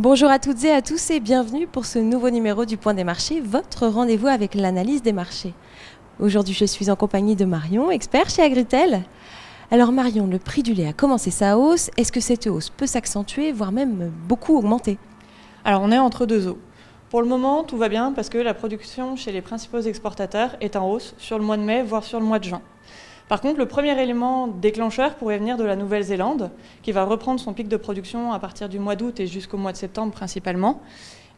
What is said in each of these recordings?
Bonjour à toutes et à tous et bienvenue pour ce nouveau numéro du Point des marchés, votre rendez-vous avec l'analyse des marchés. Aujourd'hui, je suis en compagnie de Marion, expert chez Agritel. Alors Marion, le prix du lait a commencé sa hausse. Est-ce que cette hausse peut s'accentuer, voire même beaucoup augmenter? Alors on est entre deux eaux. Pour le moment, tout va bien parce que la production chez les principaux exportateurs est en hausse sur le mois de mai, voire sur le mois de juin. Par contre, le premier élément déclencheur pourrait venir de la Nouvelle-Zélande, qui va reprendre son pic de production à partir du mois d'août et jusqu'au mois de septembre principalement.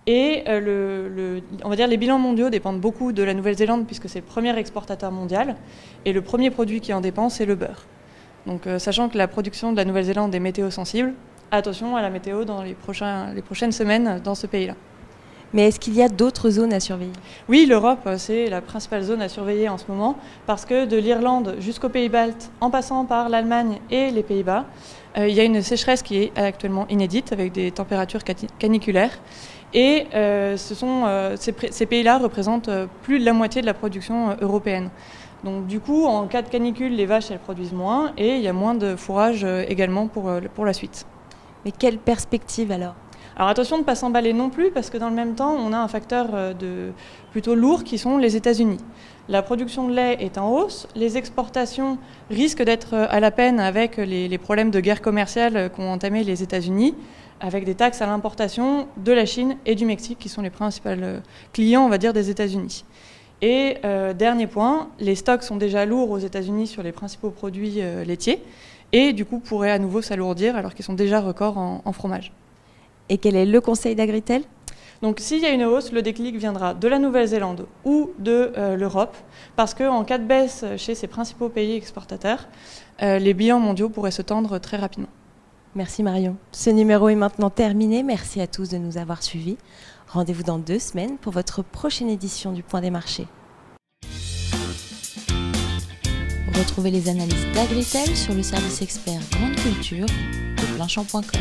Et on va dire les bilans mondiaux dépendent beaucoup de la Nouvelle-Zélande puisque c'est le premier exportateur mondial. Et le premier produit qui en dépend, c'est le beurre. Donc sachant que la production de la Nouvelle-Zélande est météo-sensible, attention à la météo dans les prochaines semaines dans ce pays-là. Mais est-ce qu'il y a d'autres zones à surveiller? Oui, l'Europe, c'est la principale zone à surveiller en ce moment, parce que de l'Irlande jusqu'aux Pays-Baltes, en passant par l'Allemagne et les Pays-Bas, il y a une sécheresse qui est actuellement inédite, avec des températures caniculaires. Et ces pays-là représentent plus de la moitié de la production européenne. Donc du coup, en cas de canicule, les vaches, elles produisent moins, et il y a moins de fourrage également pour la suite. Mais quelle perspective alors? Alors attention de ne pas s'emballer non plus, parce que dans le même temps, on a un facteur plutôt lourd qui sont les États-Unis. La production de lait est en hausse, les exportations risquent d'être à la peine avec les problèmes de guerre commerciale qu'ont entamé les États-Unis, avec des taxes à l'importation de la Chine et du Mexique, qui sont les principaux clients, on va dire, des États-Unis. Et dernier point, les stocks sont déjà lourds aux États-Unis sur les principaux produits laitiers, et du coup pourraient à nouveau s'alourdir alors qu'ils sont déjà records en fromage. Et quel est le conseil d'Agritel? Donc s'il y a une hausse, le déclic viendra de la Nouvelle-Zélande ou de l'Europe, parce qu'en cas de baisse chez ces principaux pays exportateurs, les bilans mondiaux pourraient se tendre très rapidement. Merci Marion. Ce numéro est maintenant terminé. Merci à tous de nous avoir suivis. Rendez-vous dans 2 semaines pour votre prochaine édition du Point des marchés. Retrouvez les analyses d'Agritel sur le service expert Grande Culture de Planchamp.com.